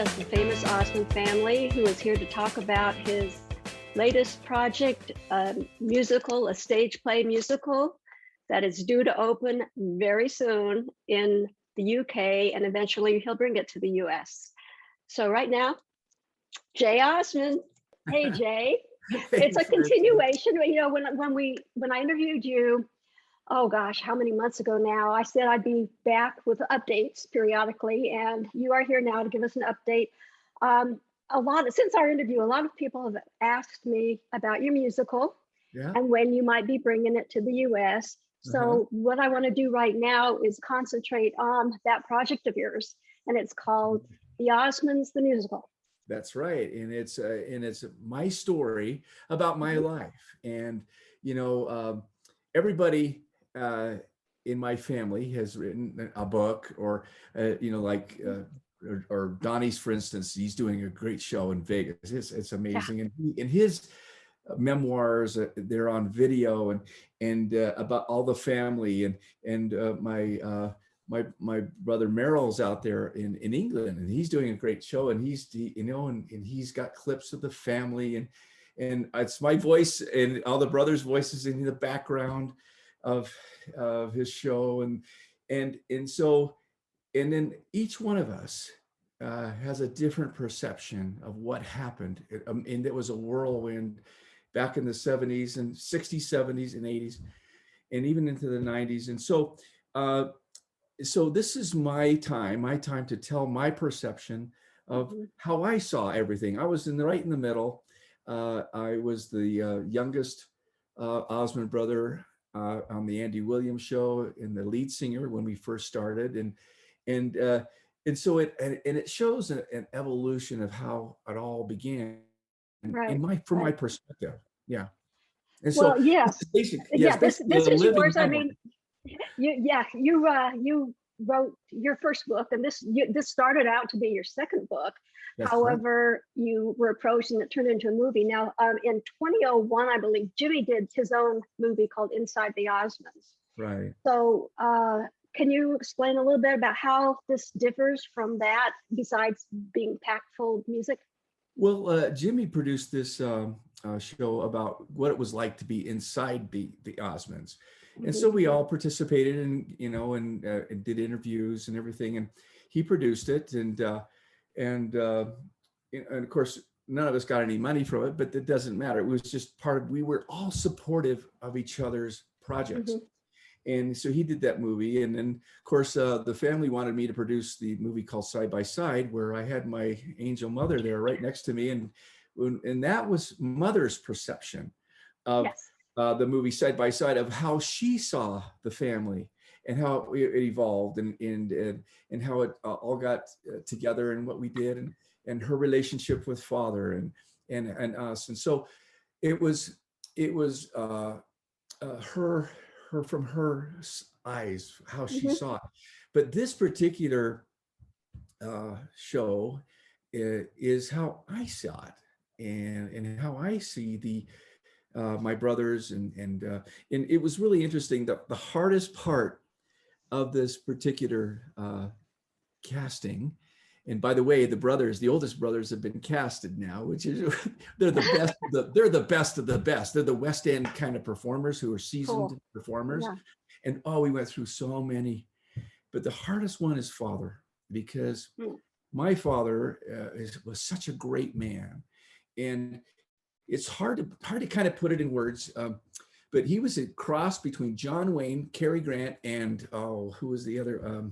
of the famous Osmond family, who is here to talk about his latest project, a stage play musical that is due to open very soon in the UK, and eventually he'll bring it to the US. So right now, Jay Osmond. Hey, Jay. It's a continuation. You know, when I interviewed you, oh gosh, how many months ago now, I said I'd be back with updates periodically, and you are here now to give us an update. Since our interview, a lot of people have asked me about your musical and when you might be bringing it to the US. So what I want to do right now is concentrate on that project of yours, and it's called The Osmonds, the Musical. That's right, and it's my story about my life, and you know, everybody in my family has written a book, or or Donnie's, for instance, he's doing a great show in Vegas. It's amazing, and in his memoirs, they're on video, and about all the family, and my brother Merrill's out there in England, and he's doing a great show, and he's got clips of the family, and it's my voice and all the brothers' voices in the background of his show, and then each one of us has a different perception of what happened, and it was a whirlwind back in the 70s and 60s, 70s, and 80s, and even into the 90s, and so this is my time to tell my perception of how I saw everything. I was right in the middle. I was the youngest Osmond brother on the Andy Williams show, and the lead singer when we first started, and so it shows an evolution of how it all began, from my perspective. Yeah. And so, well, yes, this is yours. I mean, you wrote your first book, and this started out to be your second book. That's However, right. You were approached and it turned into a movie. Now, in 2001, I believe Jimmy did his own movie called Inside the Osmonds. Right. So, can you explain a little bit about how this differs from that, besides being packed full of music? Well, Jimmy produced this show about what it was like to be inside the Osmonds. And so we all participated and did interviews and everything, and he produced it, and of course none of us got any money from it, but that doesn't matter. It was just we were all supportive of each other's projects. And so he did that movie, and then of course the family wanted me to produce the movie called Side by Side, where I had my angel mother there right next to me, and that was Mother's perception of the movie Side by Side, of how she saw the family and how it evolved, and how it all got together, and what we did, and her relationship with Father and us. And so it was her from her eyes, how she saw it. But this particular show is how I saw it, and how I see my brothers, and it was really interesting. The hardest part of this particular casting, and by the way, the oldest brothers have been casted now, which is they're the best. They're the best of the best. They're the West End kind of performers who are seasoned performers. Yeah. And we went through so many, but the hardest one is Father, because my father was such a great man, and it's hard to kind of put it in words. But he was a cross between John Wayne, Cary Grant, and who was the other?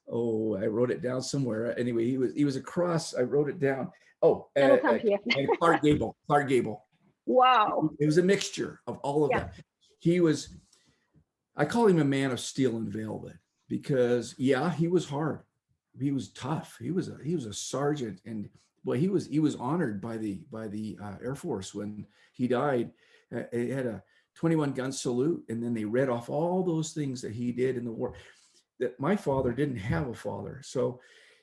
I wrote it down somewhere. Anyway, he was a cross. I wrote it down. And Clark Gable. Clark Gable. Wow. It was a mixture of all of that. He was, I call him a man of steel and velvet, because he was hard. He was tough. He was a sergeant, and he was honored by the Air Force when he died. He had a 21 gun salute, and then they read off all those things that he did in the war. That my father didn't have a father, so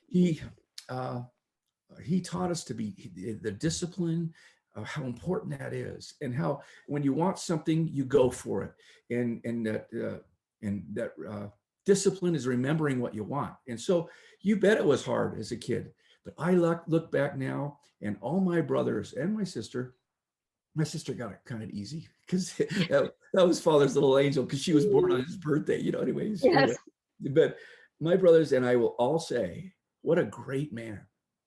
he taught us to be the discipline of how important that is, and how when you want something, you go for it, and that Discipline is remembering what you want. And so you bet it was hard as a kid. But I look back now, and all my brothers and my sister got it kind of easy because that was Father's little angel because she was born on his birthday, anyways. Yes. But my brothers and I will all say, what a great man.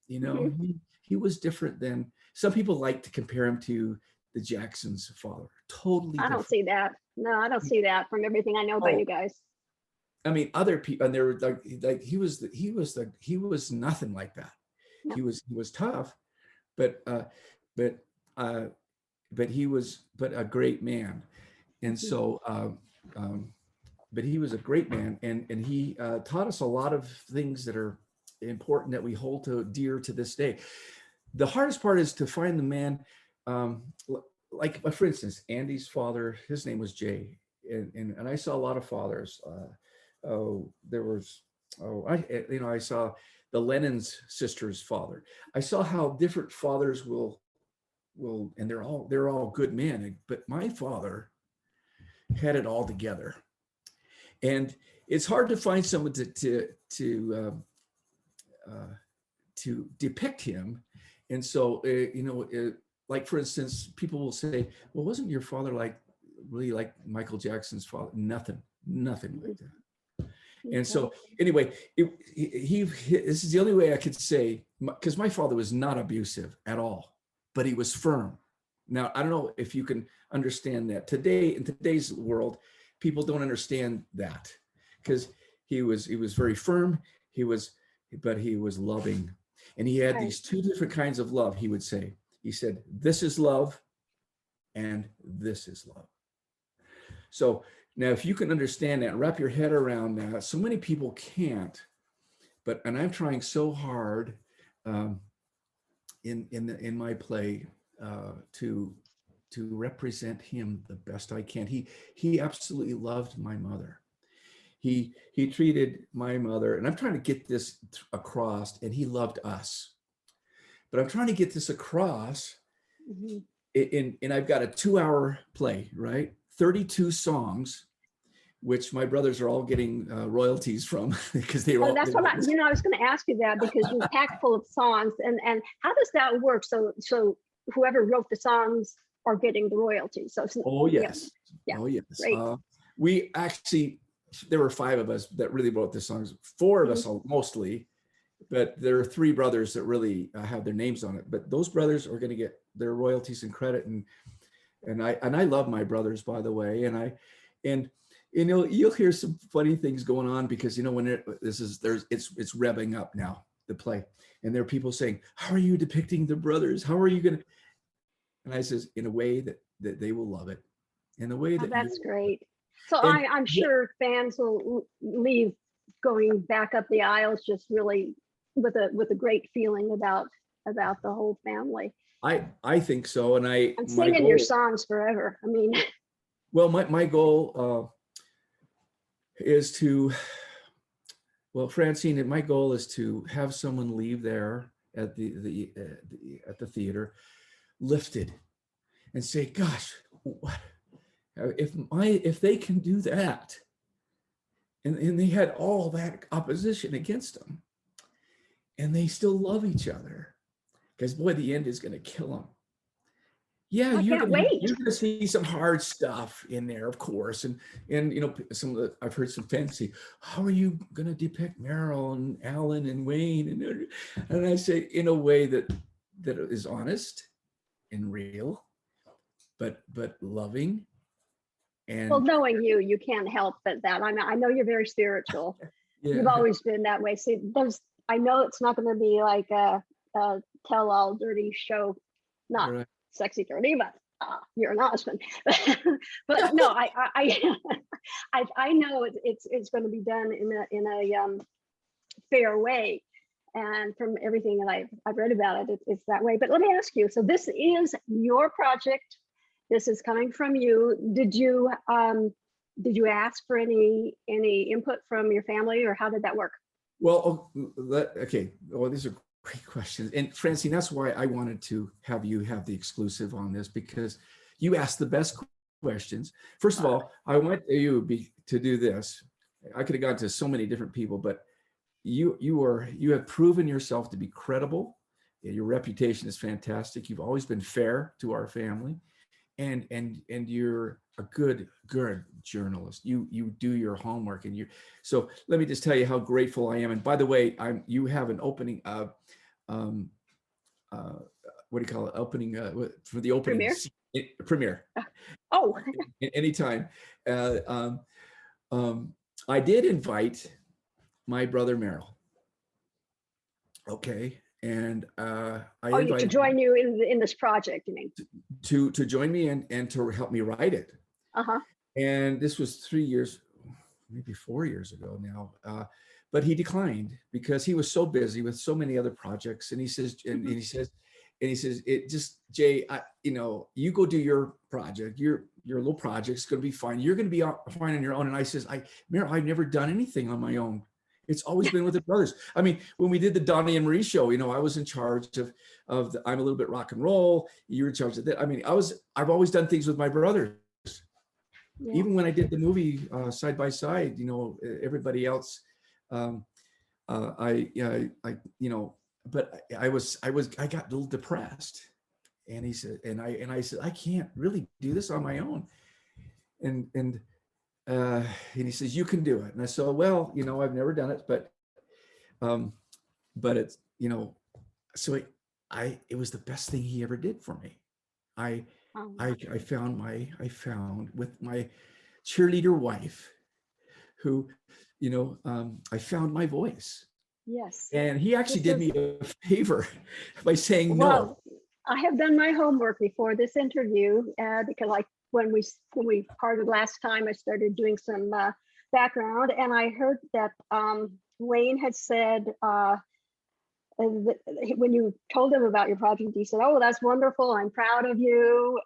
He was different than some people like to compare him to the Jacksons' father. Totally I different. don't see that. No, I don't see that from everything I know about you guys. I mean, other people, and they were like he was nothing like that. No. He was tough, but he was a great man. And so but he was a great man, and he taught us a lot of things that are important that we hold dear to this day. The hardest part is to find the man, like for instance, Andy's father, his name was Jay, and I saw a lot of fathers. I saw the Lennon's sister's father. I saw how different fathers will, and they're all good men, but my father had it all together. And it's hard to find someone to depict him. And so, like for instance, people will say, well, wasn't your father really like Michael Jackson's father? Nothing like that. And so anyway, this is the only way I could say, because my father was not abusive at all, but he was firm. Now, I don't know if you can understand that today, in today's world, people don't understand that, because he was very firm. But he was loving. And he had these two different kinds of love. He would say, he said, this is love and this is love. So now, if you can understand that, wrap your head around that, so many people can't, and I'm trying so hard in my play to represent him the best I can. He absolutely loved my mother. He treated my mother, and I'm trying to get this across, and he loved us. But I'm trying to get this across, and I've got a 2-hour play, right? 32 songs, which my brothers are all getting royalties from because they were. That's what I was going to ask you that, because you're packed full of songs, and how does that work? So whoever wrote the songs are getting the royalties. So oh yes, yeah. Oh yes. Great. We actually, there were 5 of us that really wrote the songs. 4 of us mostly, but there are 3 brothers that really have their names on it. But those brothers are going to get their royalties and credit, and I love my brothers, by the way, and you'll hear some funny things going on, because when it's revving up now, the play, and there are people saying, how are you depicting the brothers? How are you going to? And I says, in a way that they will love it, in a way that that's great. So I'm sure fans will leave going back up the aisles just really with a great feeling about the whole family. I think so, and I'm singing your songs forever. I mean, well, my goal is to, Francine, my goal is to have someone leave there at the theater lifted and say, gosh, what if they can do that, and they had all that opposition against them, and they still love each other, because boy, the end is going to kill them. Yeah, you're going to see some hard stuff in there, of course, and I've heard some fans say, how are you going to depict Meryl and Alan and Wayne, and I say, in a way that is honest and real, but loving. And well, knowing you can't help but that. I know you're very spiritual. Yeah. You've always been that way. See, I know it's not going to be like a tell-all dirty show, not right. Sexy dirty, but you're an Osmond. But no, I know it's going to be done in a fair way, and from everything that I've read about it, it's that way. But let me ask you. So this is your project. This is coming from you. Did you ask for any input from your family, or how did that work? Well, okay. Well, these are great questions. And Francine, that's why I wanted to have you have the exclusive on this, because you asked the best questions. First of all, I want you to do this. I could have gone to so many different people, but you have proven yourself to be credible. Your reputation is fantastic. You've always been fair to our family, and you're a good journalist. You do your homework, and you. So let me just tell you how grateful I am. And by the way, you have an opening. Um, what do you call it? Opening for the opening Premiere. premiere. Oh, Anytime. Uh, um, um, I did invite my brother Merrill. Okay, and I oh, you to invited join you in this project, you mean? to join me and to help me write it. Uh-huh. And this was 3 years, maybe 4 years ago now. But he declined because he was so busy with so many other projects. And he says, and he says, it just, Jay, you go do your project. Your little project's going to be fine. You're going to be fine on your own. And I says, Meryl, I've never done anything on my own. It's always been with the brothers. I mean, when we did the Donnie and Marie show, I was in charge of the I'm a Little Bit Rock and Roll. You were in charge of that. I mean, I've always done things with my brothers. Yeah. Even when I did the movie Side by Side, everybody else, but I got a little depressed, and he said, and I said, I can't really do this on my own, and he says, you can do it. And I said, well, I've never done it, but it's, so it was the best thing he ever did for me. I found with my cheerleader wife, who, I found my voice. Yes. And he actually did me a favor by saying no. Well, I have done my homework before this interview because when we parted last time, I started doing some background, and I heard that Wayne had said when you told him about your project, he said, "Oh, that's wonderful. I'm proud of you."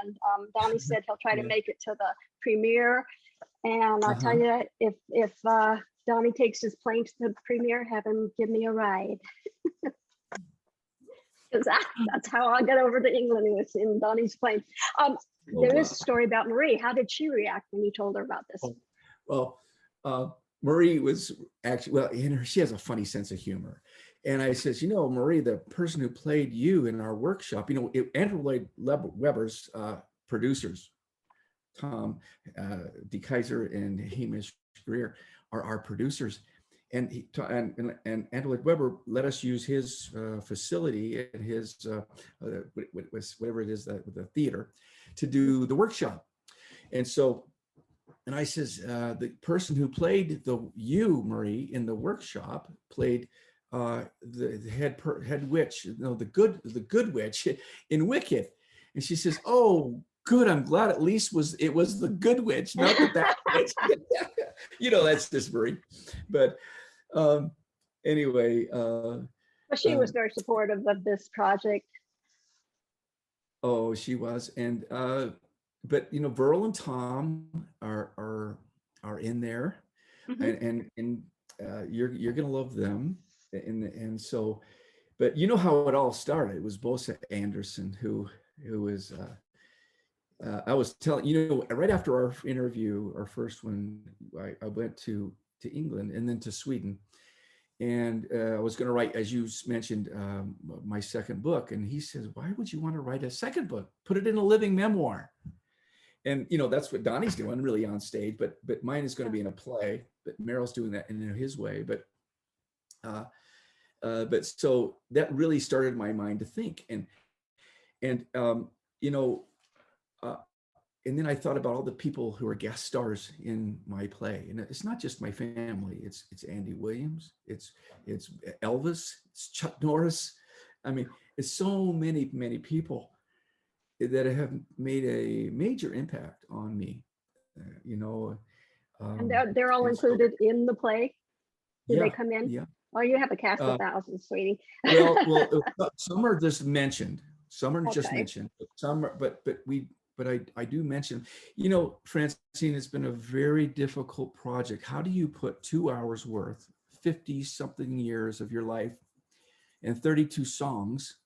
And Donnie said he'll try to make it to the premiere. And I'll tell you, if Donnie takes his plane to the premiere, have him give me a ride. Because that's how I got over to England, was in Donnie's plane. There is a story about Marie. How did she react when you told her about this? Well, Marie was actually, she has a funny sense of humor. And I says, Marie, the person who played you in our workshop, Andrew Lloyd Webber's producers, Tom DeKaiser and Hamish Greer, are our producers. And Andrew Lloyd Webber let us use his facility and his whatever it is, the theater, to do the workshop. And I says, the person who played you, Marie, in the workshop played the head witch, the good witch in Wicked. And she says, "Oh, good. I'm glad at least it was the good witch, not that witch." That's just Marie. But anyway. But she was very supportive of this project. Oh, she was. And but Verl and Tom are in there, and you're gonna love them. And so, but how it all started. It was Bosa Anderson who was I was telling, right after our interview, our first one, I went to England and then to Sweden, and I was going to write, as you mentioned, my second book. And he says, "Why would you want to write a second book? Put it in a living memoir." And that's what Donnie's doing, really, on stage. But mine is going to be in a play. But Meryl's doing that in his way. But so that really started my mind to think, and and then I thought about all the people who are guest stars in my play, and it's not just my family. It's Andy Williams, it's Elvis, it's Chuck Norris. I mean, it's so many people that have made a major impact on me. And they're all included in the play. Do they come in? Yeah. Oh, you have a cast of thousands, sweetie. well, some are just mentioned. Some are just mentioned. Some are, but I do mention, Francine, it's been a very difficult project. How do you put 2 hours worth, 50 something years of your life and 32 songs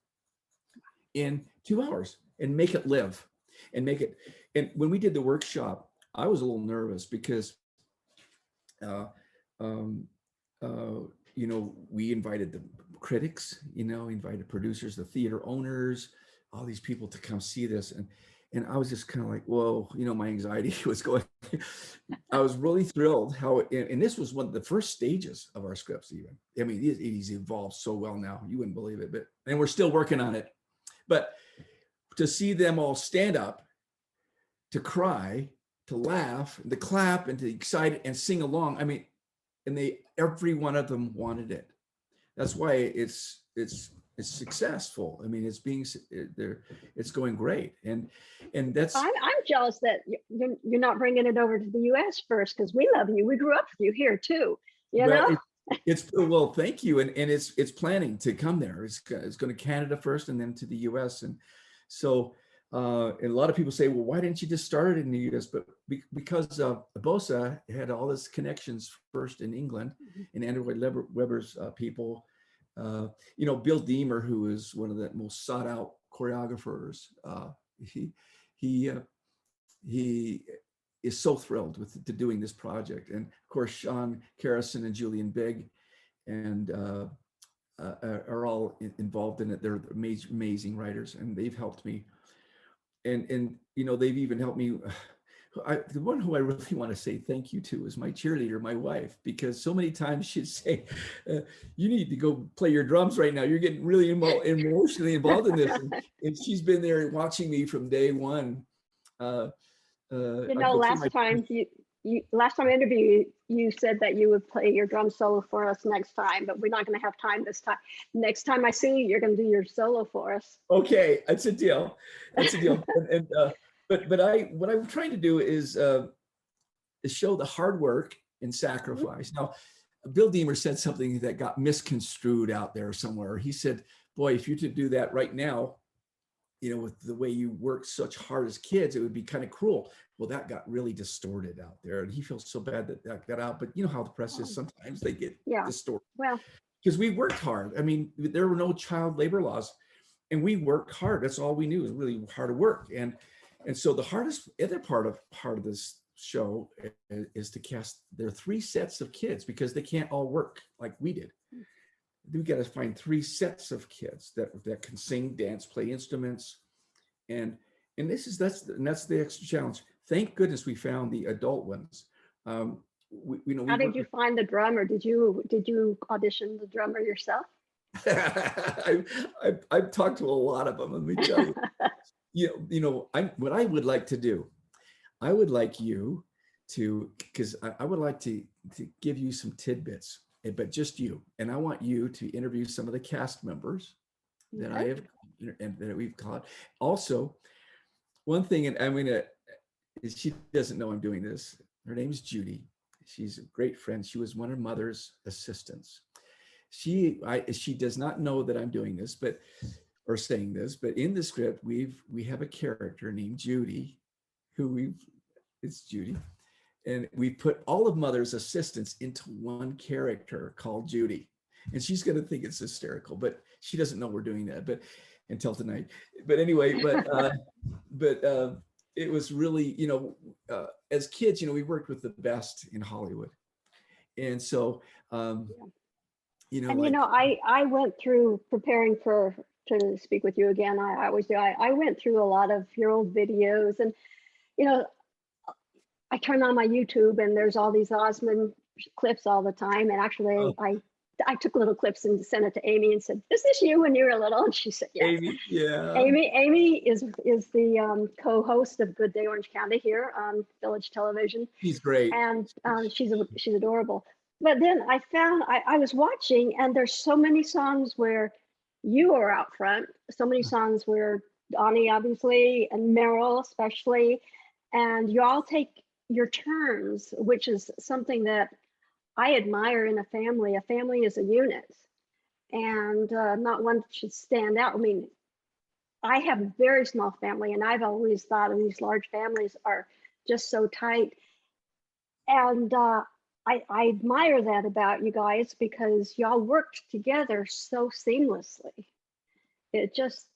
in 2 hours and make it live and make it? And when we did the workshop, I was a little nervous because Uh, um, you know, we invited the critics, you know, invited producers, the theater owners, all these people to come see this. And I was just kind of like, whoa, you know, my anxiety was going. I was really thrilled how, and this was one of the first stages of our scripts even. I mean, it's evolved so well now, you wouldn't believe it, but, and we're still working on it. But to see them all stand up, to cry, to laugh, and to clap, and to excite and sing along. I mean, and every one of them wanted it. That's why it's successful. I mean, it's going great, and that's. I'm jealous that you're not bringing it over to the U.S. first, because we love you. We grew up with you here too. You Well, know. it's well, thank you, and it's planning to come there. It's going to Canada first, and then to the U.S. And so, and a lot of people say, well, why didn't you just start it in the U.S.? But because Bosa had all his connections first in England, and Andrew Lloyd Webber's people. You know, Bill Deemer, who is one of the most sought out choreographers, he is so thrilled to doing this project. And of course, Sean Carrison and Julian Bigg and are all involved in it. They're amazing writers, and they've helped me. And you know, they've even helped me. The one who I really want to say thank you to is my cheerleader, my wife, because so many times she'd say, you need to go play your drums right now. You're getting really emotionally involved in this. And she's been there watching me from day one. You know, last time I interviewed you said that you would play your drum solo for us next time, but we're not going to have time this time. Next time I see you, you're going to do your solo for us. Okay, that's a deal. That's a deal. But what I'm trying to do is show the hard work and sacrifice. Now, Bill Deemer said something that got misconstrued out there somewhere. He said, boy, if you to do that right now, you know, with the way you work such hard as kids, it would be kind of cruel. Well, that got really distorted out there. And he feels so bad that got out. But you know how the press is, sometimes they get distorted. Well, because we worked hard. I mean, there were no child labor laws, and we worked hard. That's all we knew, is really hard work. And so the hardest other part of this show is to cast. There are 3 sets of kids, because they can't all work like we did. We got to find 3 sets of kids that can sing, dance, play instruments, and that's the extra challenge. Thank goodness we found the adult ones. How did you find the drummer? Did you audition the drummer yourself? I've talked to a lot of them. Let me tell you. What I would like to do, I would like you to, because I would like to give you some tidbits, but just you. And I want you to interview some of the cast members that I have and that we've caught. Also, one thing, and I'm gonna, she doesn't know I'm doing this. Her name's Judy. She's a great friend. She was one of Mother's assistants. She does not know that I'm doing this, or saying this, but in the script, we have a character named Judy, it's Judy. And we put all of Mother's assistants into one character called Judy. And she's going to think it's hysterical, but she doesn't know we're doing that, but until tonight. But anyway, it was really, as kids, we worked with the best in Hollywood. And so, I went through preparing to speak with you again. I always do. I went through a lot of your old videos, and, I turn on my YouTube and there's all these Osmond clips all the time. And actually I took little clips and sent it to Amy and said, "Is this you when you were little?" And she said, "Yes." Amy, yeah. Amy is the co-host of Good Day Orange County here on Village Television. She's great. And she's adorable. But then I found, I was watching, and there's so many songs where you are out front, so many songs where Donnie, obviously, and Meryl especially, and you all take your turns, which is something that I admire in a family. A family is a unit, and not one should stand out. I mean, I have a very small family, and I've always thought of these large families are just so tight. And I admire that about you guys, because y'all worked together so seamlessly. It just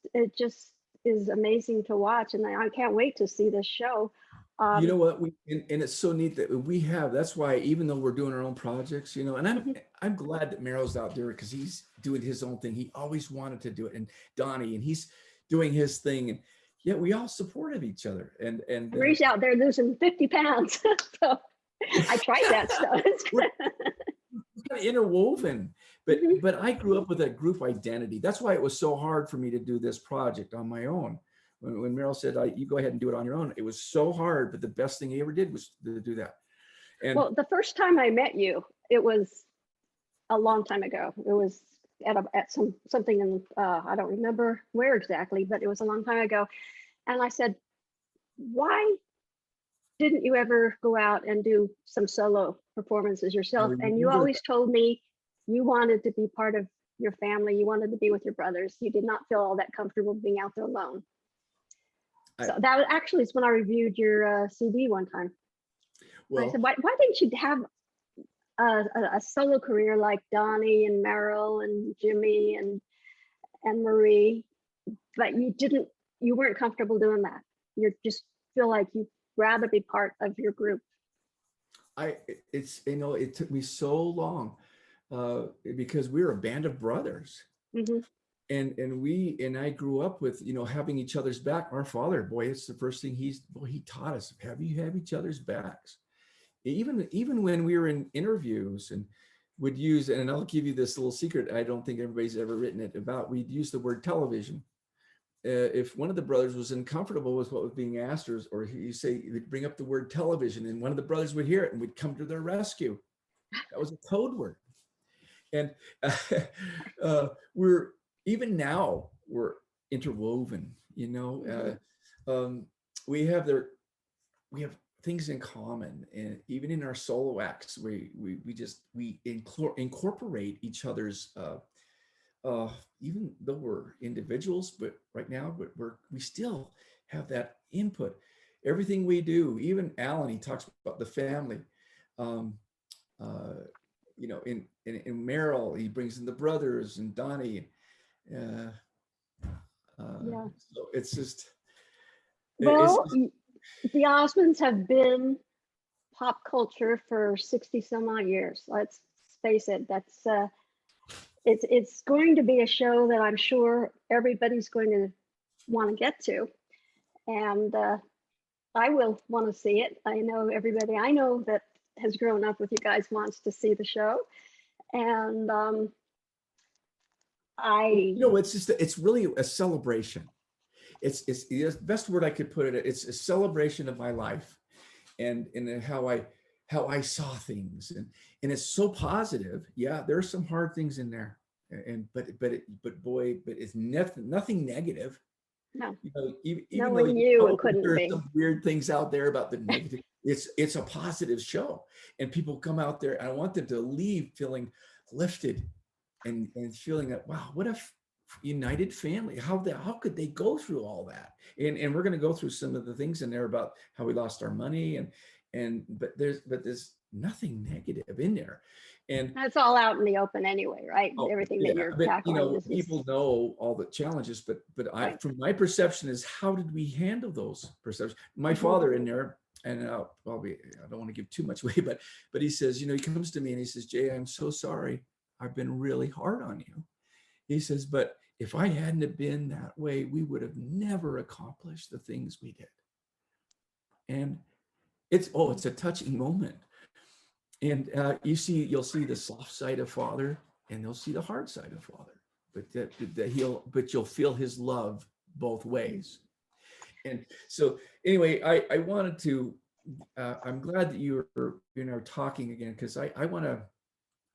is amazing to watch, and I can't wait to see this show. You know Um, what, and it's so neat that we have, that's why even though we're doing our own projects, you know, and mhm. I'm glad that Merrill's out there because he's doing his own thing. He always wanted to do it. And Donnie, and he's doing his thing. And yet we all supported each other. Marie's out there losing 50 pounds. So I tried that stuff. We're kind of interwoven. Mhm. But I grew up with a group identity. That's why it was so hard for me to do this project on my own. When Merrill said, you go ahead and do it on your own, it was so hard, but the best thing he ever did was to do that. And Well, the first time I met you, it was a long time ago. It was at something in I don't remember where exactly, but it was a long time ago. And I said, why didn't you ever go out and do some solo performances I yourself? And you remember always told me you wanted to be part of your family. You wanted to be with your brothers. You did not feel all that comfortable being out there alone. I, So that actually is when I reviewed your CD one time. I said, well, why didn't you have a solo career like Donnie and Merrill and Jimmy and Marie, but you weren't comfortable doing that. You just feel like you'd rather be part of your group. it's, you know, it took me so long because we were a band of brothers. Hmm. And I grew up with, you know, having each other's back. Our father, boy, it's the first thing he taught us, have each other's backs. Even when we were in interviews and would use, and I'll give you this little secret, I don't think everybody's ever written it about, we'd use the word television. If one of the brothers was uncomfortable with what was being asked, or you say, you'd bring up the word television, and one of the brothers would hear it and would come to their rescue. That was a code word. And we're, even now, we're interwoven, you know. We have we have things in common, and even in our solo acts, we incorporate each other's even though we're individuals, but right now, we still have that input. Everything we do, even Alan, he talks about the family. Um, uh, you know, in Merrill, he brings in the brothers and Donnie. Uh, Yeah. so it's just, it's Well, the Osmonds have been pop culture for 60 some odd years. Let's face it. That's it's going to be a show that I'm sure everybody's going to want to get to, and I will want to see it. I know everybody I know that has grown up with you guys wants to see the show, and I you know, it's just, it's really a celebration. It's the best word I could put it. It's a celebration of my life, and how I saw things, and it's so positive. Yeah, there's some hard things in there, and but boy, but it's nothing negative. no, You know, even though knowing you you, it know couldn't there are be. some weird things out there about the negative, it's a positive show, and people come out there. I want them to leave feeling lifted, and feeling that, wow, what a united family. How could they go through all that? And we're going to go through some of the things in there about how we lost our money, and but there's nothing negative in there. And That's all out in the open anyway, right? oh Everything that yeah, you're but you tackling know, is people know all the challenges, but I, right. from my perception, is how did we handle those perceptions? My Mhm. father in there, and probably I don't want to give too much away, but he says, you know, he comes to me and he says, Jay, I'm so sorry. I've been really hard on you. He says, but if I hadn't have been that way, we would have never accomplished the things we did. And it's a touching moment. And you'll see the soft side of father, and you'll see the hard side of father. But you'll feel his love both ways. And so anyway, I wanted to. I'm glad that you're talking again, because I want to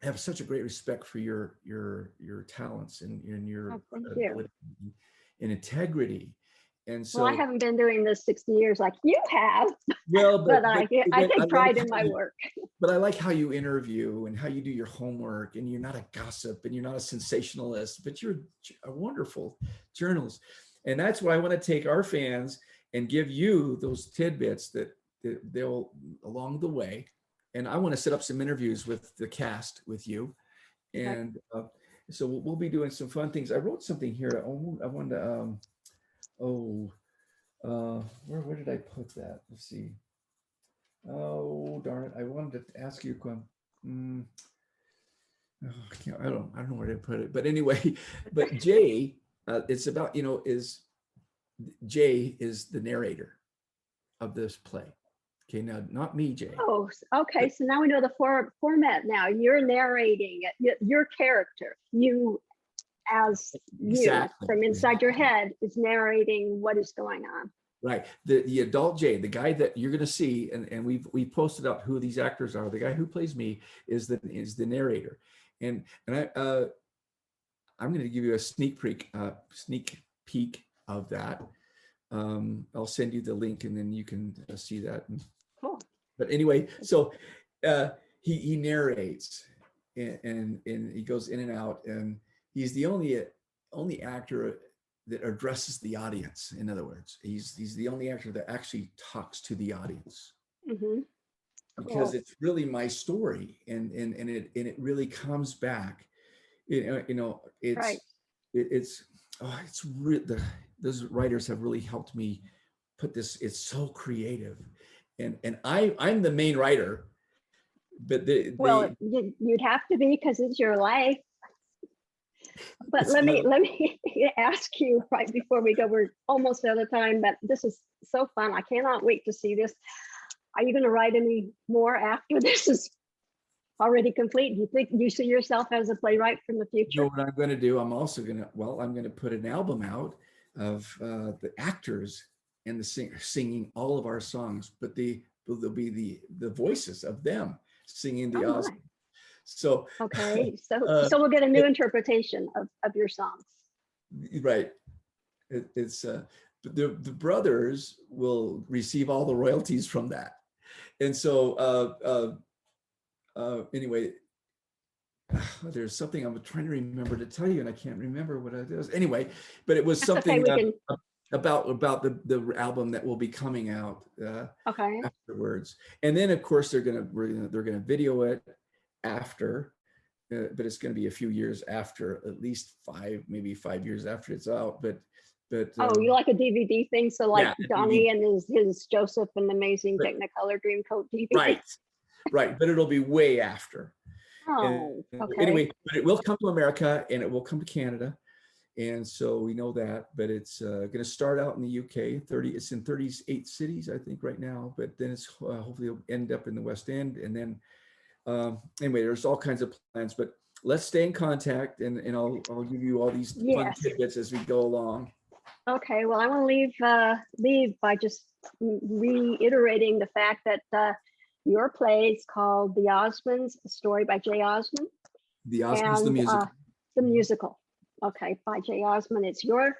have such a great respect for your talents and Oh, your thank you. credibility and integrity. And Well, I so, haven't been doing this 60 years like you have, well, but I I take like pride in how my you, work. but I like how you interview and how you do your homework, and you're not a gossip and you're not a sensationalist, but you're a wonderful journalist. And that's why I want to take our fans and give you those tidbits that they'll along the way. And I want to set up some interviews with the cast with you. Okay. And so we'll be doing some fun things. I wrote something here. I wanted to, where did I put that? Let's see. Oh, darn it. I wanted to ask you, mm, oh, I don't know where to put it, but anyway, but Jay, it's about, Jay is the narrator of this play. Okay, now not me, Jay. Oh, okay. But So now we know the format now. You're narrating it. Your character, you as you exactly, from inside your exactly. head is narrating what is going on. Right. The adult Jay, the guy that you're gonna see, and we posted up who these actors are. The guy who plays me is the narrator. And I'm gonna give you a sneak peek of that. I'll send you the link and then you can see that. Cool. But anyway, so he narrates and he goes in and out, and he's the only actor that addresses the audience. In other words, he's the only actor that actually talks to the audience, Mm-hmm. because Cool. it's really my story, and it really comes back. Right. It's oh, it's those writers have really helped me put this. It's so creative, and I'm the main writer, but Well, you'd have to be because it's your life. But it's let me ask you right before we go. We're almost out of time, but this is so fun. I cannot wait to see this. Are you going to write any more after this is already complete? Do you think you see yourself as a playwright from the you know future? what I'm going to do. I'm going to put an album out of the actors and the singing all of our songs, but there'll be the voices of them singing the Oh my. Osmond. So Okay. So uh, so we'll get a new it, interpretation of your songs. right. It's the brothers will receive all the royalties from that. And so anyway, there's something I'm trying to remember to tell you, and I can't remember what it is. Anyway, but it was That's okay. something We can. about the album that will be coming out Okay. afterwards. And then of course they're gonna video it after, but it's going to be a few years after, at least maybe 5 years after it's out. But Oh, you like a DVD thing? So like yeah, Donnie and his Joseph and the Amazing but, Technicolor Dreamcoat DVD. right, right. But it'll be way after. And Oh, okay. anyway, but it will come to America and it will come to Canada. And so we know that, but it's going to start out in the UK. It's in 38 cities, I think, right now. But then it's hopefully it'll end up in the West End. And then anyway, there's all kinds of plans. But let's stay in contact, and I'll give you all these fun Yes. tidbits as we go along. Okay. Well, I want to leave by just reiterating the fact that your play is called The Osmonds, a story by Jay Osmond, The Osmonds, the and musical. the musical. Okay, by Jay Osmond. It's your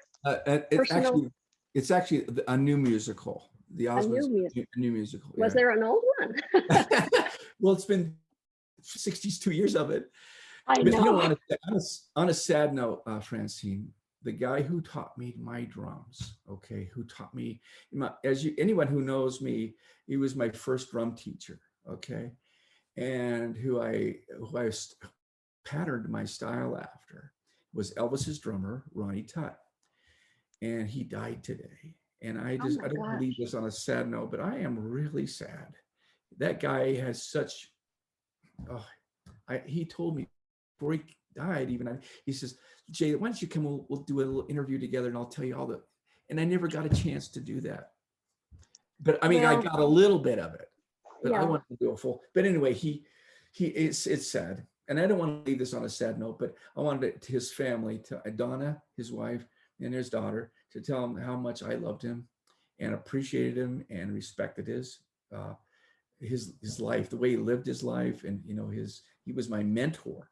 personal. It's actually a new musical. The A new Osmonds, music. a new musical. Was Yeah. there an old one? Well, it's been 62 years of it. I But know. on a sad note, Francine, the guy who taught me my drums, okay, who taught me, anyone who knows me, he was my first drum teacher, okay, and who I patterned my style after was Elvis's drummer, Ronnie Tutt, and he died today. And I Oh my don't want to leave gosh. this on a sad note, but I am really sad. That guy has such, oh, he told me before he died, he says, Jay, why don't you come, we'll do a little interview together and I'll tell you all the, and I never got a chance to do that. But I mean, I Well, got a little bit of it, but I yeah. wanted to do a full, but anyway, it's sad. And I don't want to leave this on a sad note, but I wanted his family, to Donna, his wife, and his daughter, to tell him how much I loved him and appreciated him and respected his life, the way he lived his life. And, he was my mentor,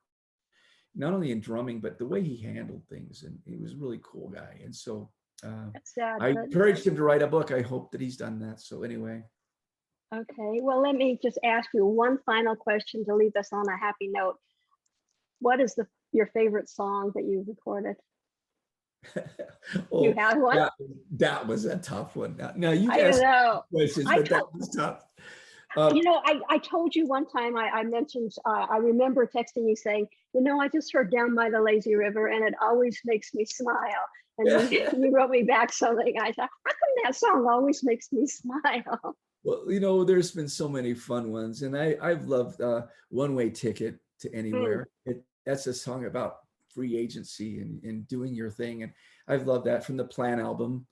not only in drumming, but the way he handled things. And he was a really cool guy. And so That's sad. I encouraged him to write a book. I hope that he's done that. So anyway. Okay. Well, let me just ask you one final question to leave us on a happy note. What is your favorite song that you recorded? Oh, You have one? that was a tough one. Now you I asked know. questions, but that was tough. I told you one time, I mentioned, I remember texting you saying, I just heard Down by the Lazy River and it always makes me smile. And you wrote me back something. I thought, how come that song always makes me smile? Well, there's been so many fun ones, and I've loved One Way Ticket to Mm, Anywhere. That's a song about free agency and doing your thing, and I've loved that from the Plan album.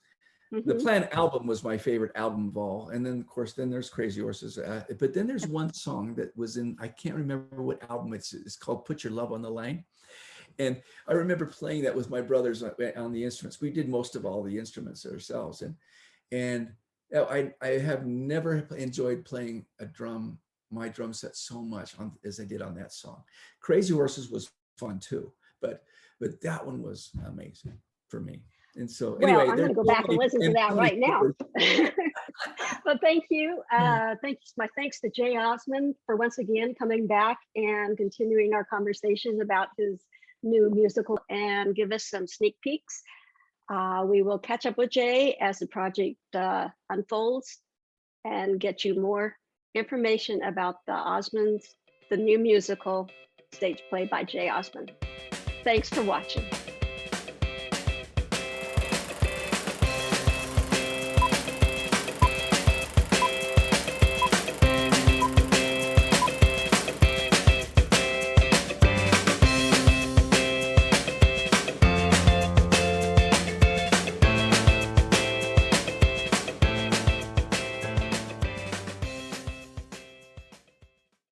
The mhm. Plan album was my favorite album of all, and then of course then there's Crazy Horses. But then there's one song that was in, I can't remember what album it's called, Put Your Love on the Line. And I remember playing that with my brothers on the instruments. We did most of all the instruments ourselves, and I have never enjoyed playing my drum set so much as I did on that song. Crazy Horses was fun too, but that one was amazing for me. And so Well, anyway, I'm going there's to go back and listen to that so many right now. covers. Well, thank you. My thanks to Jay Osmond for once again coming back and continuing our conversation about his new musical and give us some sneak peeks. We will catch up with Jay as the project unfolds and get you more information about the new musical stage play by Jay Osmond. Thanks for watching.